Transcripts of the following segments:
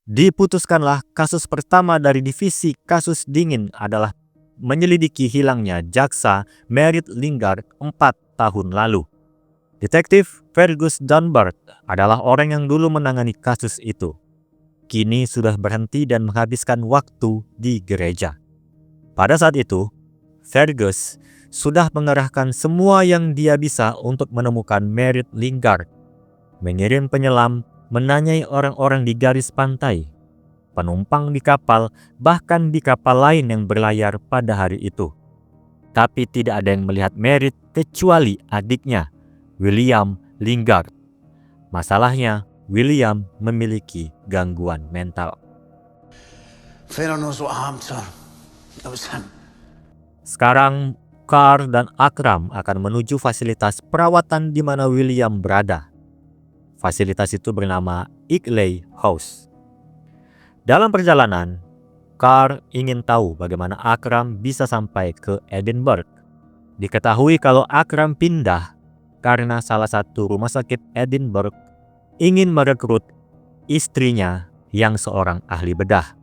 Diputuskanlah kasus pertama dari divisi kasus dingin adalah menyelidiki hilangnya jaksa Merit Lingard 4 tahun lalu. Detektif Fergus Dunbar adalah orang yang dulu menangani kasus itu. Kini sudah berhenti dan menghabiskan waktu di gereja. Pada saat itu, Fergus sudah mengerahkan semua yang dia bisa untuk menemukan Merit Lingard. Mengirim penyelam, menanyai orang-orang di garis pantai, penumpang di kapal, bahkan di kapal lain yang berlayar pada hari itu. Tapi tidak ada yang melihat Merit kecuali adiknya, William Lingard. Masalahnya, William memiliki gangguan mental. Pharaoh knows what harmed her. It was him. Sekarang, Carr dan Akram akan menuju fasilitas perawatan di mana William berada. Fasilitas itu bernama Ilkley House. Dalam perjalanan, Carr ingin tahu bagaimana Akram bisa sampai ke Edinburgh. Diketahui kalau Akram pindah karena salah satu rumah sakit Edinburgh ingin merekrut istrinya yang seorang ahli bedah.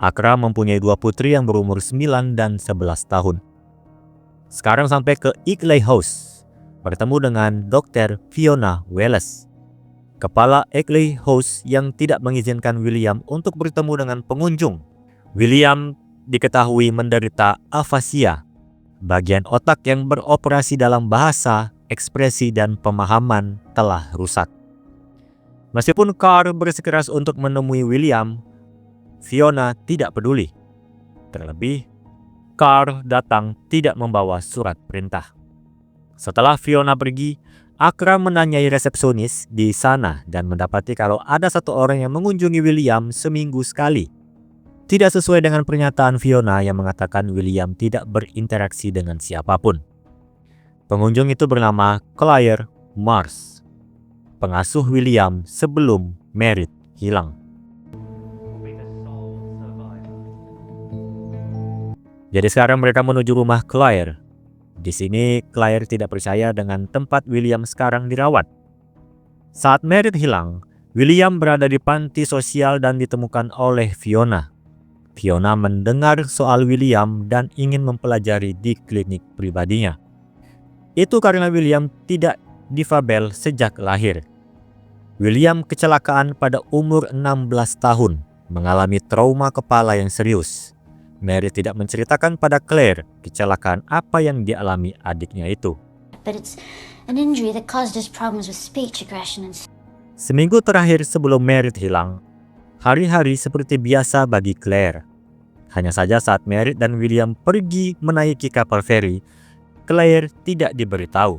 Akram mempunyai 2 putri yang berumur 9 dan 11 tahun. Sekarang sampai ke Ilkley House, bertemu dengan Dr. Fiona Wallace, kepala Ilkley House yang tidak mengizinkan William untuk bertemu dengan pengunjung. William diketahui menderita afasia, bagian otak yang beroperasi dalam bahasa, ekspresi, dan pemahaman telah rusak. Meskipun Carr bersikeras untuk menemui William, Fiona tidak peduli. Terlebih, Carr datang tidak membawa surat perintah. Setelah Fiona pergi, Akram menanyai resepsionis di sana dan mendapati kalau ada satu orang yang mengunjungi William seminggu sekali. Tidak sesuai dengan pernyataan Fiona yang mengatakan William tidak berinteraksi dengan siapapun. Pengunjung itu bernama Claire Mars, pengasuh William sebelum Merit hilang. Jadi sekarang mereka menuju rumah Claire. Di sini Claire tidak percaya dengan tempat William sekarang dirawat. Saat Merit hilang, William berada di panti sosial dan ditemukan oleh Fiona. Fiona mendengar soal William dan ingin mempelajari di klinik pribadinya. Itu karena William tidak difabel sejak lahir. William kecelakaan pada umur 16 tahun, mengalami trauma kepala yang serius. Mary tidak menceritakan pada Claire kecelakaan apa yang dialami adiknya itu. Seminggu terakhir sebelum Mary hilang, hari-hari seperti biasa bagi Claire. Hanya saja saat Mary dan William pergi menaiki kapal feri, Claire tidak diberitahu.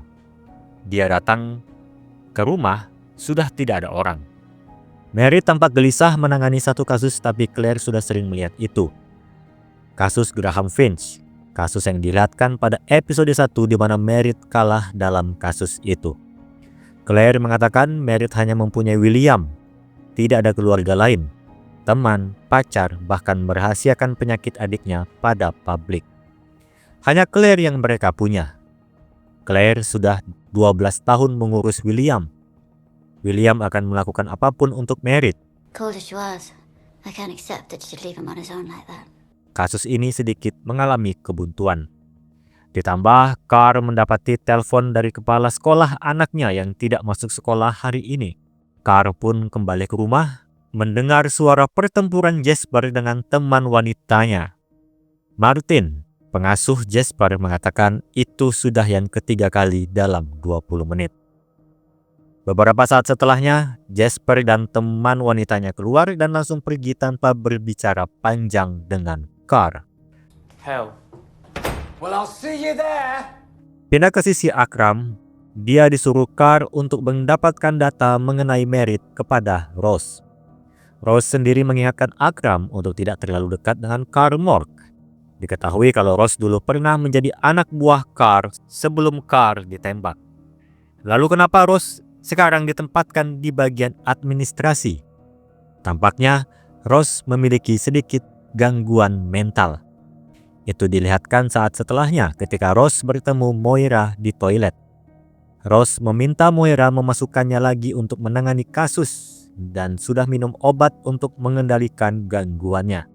Dia datang ke rumah, sudah tidak ada orang. Mary tampak gelisah menangani satu kasus, tapi Claire sudah sering melihat itu. Kasus Graham Finch, kasus yang dilihatkan pada episode 1 di mana Merit kalah dalam kasus itu. Claire mengatakan Merit hanya mempunyai William, tidak ada keluarga lain, teman, pacar, bahkan merahasiakan penyakit adiknya pada publik. Hanya Claire yang mereka punya. Claire sudah 12 tahun mengurus William. William akan melakukan apapun untuk Merit. Kasus ini sedikit mengalami kebuntuan. Ditambah, Carr mendapati telepon dari kepala sekolah anaknya yang tidak masuk sekolah hari ini. Carr pun kembali ke rumah, mendengar suara pertempuran Jasper dengan teman wanitanya. Martin, pengasuh Jasper, mengatakan itu sudah yang ketiga kali dalam 20 menit. Beberapa saat setelahnya, Jasper dan teman wanitanya keluar dan langsung pergi tanpa berbicara panjang dengan Carr. Hell. Well, I'll see you there. Pindah ke sisi Akram, dia disuruh Carr untuk mendapatkan data mengenai Merit kepada Rose. Rose sendiri mengingatkan Akram untuk tidak terlalu dekat dengan Carr Mork. Diketahui kalau Rose dulu pernah menjadi anak buah Carr sebelum Carr ditembak. Lalu kenapa Rose sekarang ditempatkan di bagian administrasi? Tampaknya Rose memiliki sedikit gangguan mental. Itu dilihatkan saat setelahnya ketika Rose bertemu Moira di toilet. Rose meminta Moira memasukkannya lagi untuk menangani kasus dan sudah minum obat untuk mengendalikan gangguannya.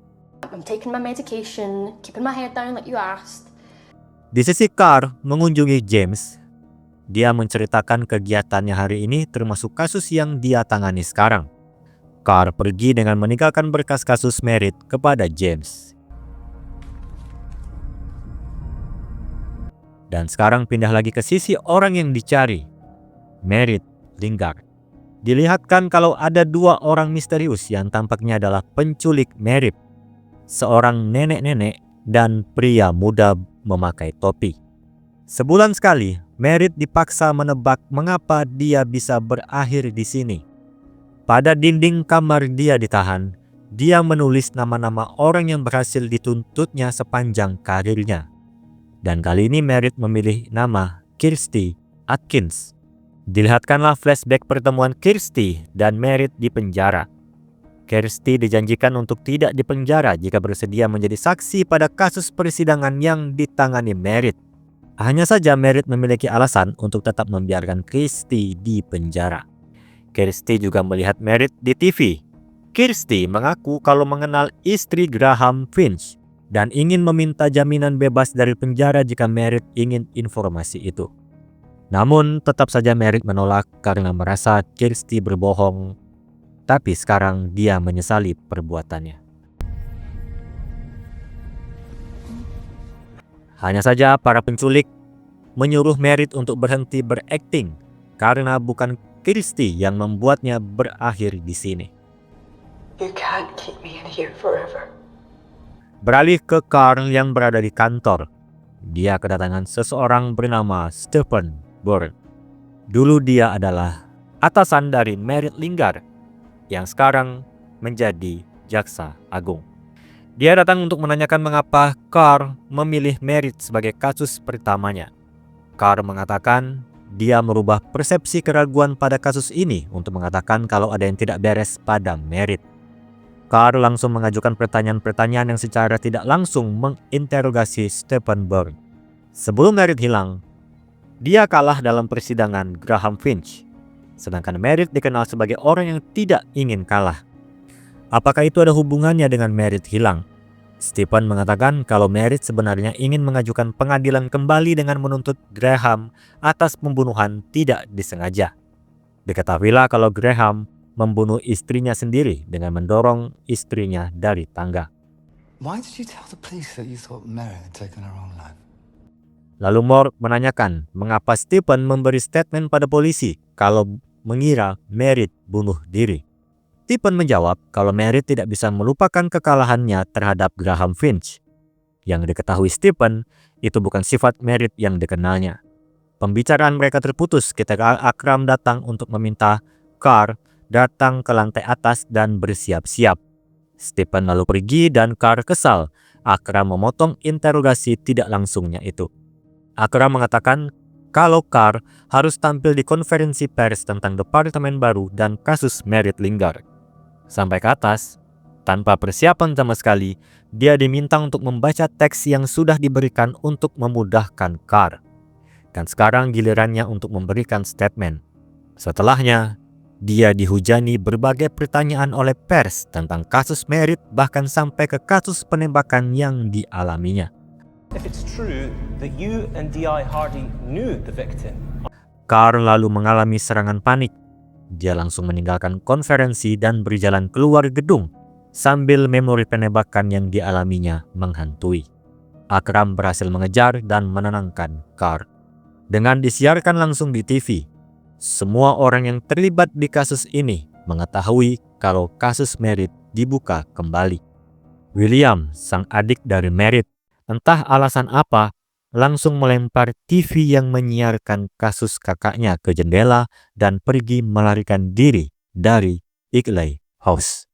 I'm taking my medication, keeping my head down like you asked. Di sisi Carr mengunjungi James, dia menceritakan kegiatannya hari ini termasuk kasus yang dia tangani sekarang. Carr pergi dengan meninggalkan berkas kasus Merritt kepada James. Dan sekarang pindah lagi ke sisi orang yang dicari, Merritt Lingard. Dilihatkan kalau ada dua orang misterius yang tampaknya adalah penculik Merritt. Seorang nenek-nenek dan pria muda memakai topi. Sebulan sekali, Merritt dipaksa menebak mengapa dia bisa berakhir di sini. Pada dinding kamar dia ditahan, dia menulis nama-nama orang yang berhasil dituntutnya sepanjang karirnya. Dan kali ini Merritt memilih nama Kirsty Atkins. Dilihatkanlah flashback pertemuan Kirsty dan Merritt di penjara. Kirsty dijanjikan untuk tidak dipenjara jika bersedia menjadi saksi pada kasus persidangan yang ditangani Merritt. Hanya saja Merritt memiliki alasan untuk tetap membiarkan Kirsty di penjara. Kirsty juga melihat Merritt di TV. Kirsty mengaku kalau mengenal istri Graham Finch dan ingin meminta jaminan bebas dari penjara jika Merritt ingin informasi itu. Namun tetap saja Merritt menolak karena merasa Kirsty berbohong. Tapi sekarang dia menyesali perbuatannya. Hanya saja para penculik menyuruh Merritt untuk berhenti berakting karena bukan Kirsty yang membuatnya berakhir di sini. You can't keep me in here forever. Beralih ke Carl yang berada di kantor. Dia kedatangan seseorang bernama Stephen Byrne. Dulu dia adalah atasan dari Merritt Lingard yang sekarang menjadi jaksa agung. Dia datang untuk menanyakan mengapa Carl memilih Merritt sebagai kasus pertamanya. Carl mengatakan dia merubah persepsi keraguan pada kasus ini untuk mengatakan kalau ada yang tidak beres pada Merritt. Carl langsung mengajukan pertanyaan-pertanyaan yang secara tidak langsung menginterogasi Stephen Byrne. Sebelum Merritt hilang, dia kalah dalam persidangan Graham Finch, sedangkan Merritt dikenal sebagai orang yang tidak ingin kalah. Apakah itu ada hubungannya dengan Merritt hilang? Stephen mengatakan kalau Merritt sebenarnya ingin mengajukan pengadilan kembali dengan menuntut Graham atas pembunuhan tidak disengaja. Diketahuilah kalau Graham membunuh istrinya sendiri dengan mendorong istrinya dari tangga. Why did you tell the police that you thought Mary had taken her own life? Lalu Moore menanyakan mengapa Stephen memberi statement pada polisi kalau mengira Merritt bunuh diri. Stephen menjawab kalau Merritt tidak bisa melupakan kekalahannya terhadap Graham Finch. Yang diketahui Stephen, itu bukan sifat Merritt yang dikenalnya. Pembicaraan mereka terputus ketika Akram datang untuk meminta Carr datang ke lantai atas dan bersiap-siap. Stephen lalu pergi dan Carr kesal. Akram memotong interogasi tidak langsungnya itu. Akram mengatakan kalau Carr harus tampil di konferensi pers tentang departemen baru dan kasus Merritt Lingard. Sampai ke atas, tanpa persiapan sama sekali, dia diminta untuk membaca teks yang sudah diberikan untuk memudahkan Carr. Dan sekarang gilirannya untuk memberikan statement. Setelahnya, dia dihujani berbagai pertanyaan oleh pers tentang kasus Merritt bahkan sampai ke kasus penembakan yang dialaminya. If it's true that you and D.I. Hardy knew the victim. Carr lalu mengalami serangan panik. Dia langsung meninggalkan konferensi dan berjalan keluar gedung sambil memori penembakan yang dialaminya menghantui. Akram berhasil mengejar dan menenangkan Carr. Dengan disiarkan langsung di TV, semua orang yang terlibat di kasus ini mengetahui kalau kasus Merritt dibuka kembali. William, sang adik dari Merritt, entah alasan apa, langsung melempar TV yang menyiarkan kasus kakaknya ke jendela dan pergi melarikan diri dari Igley House.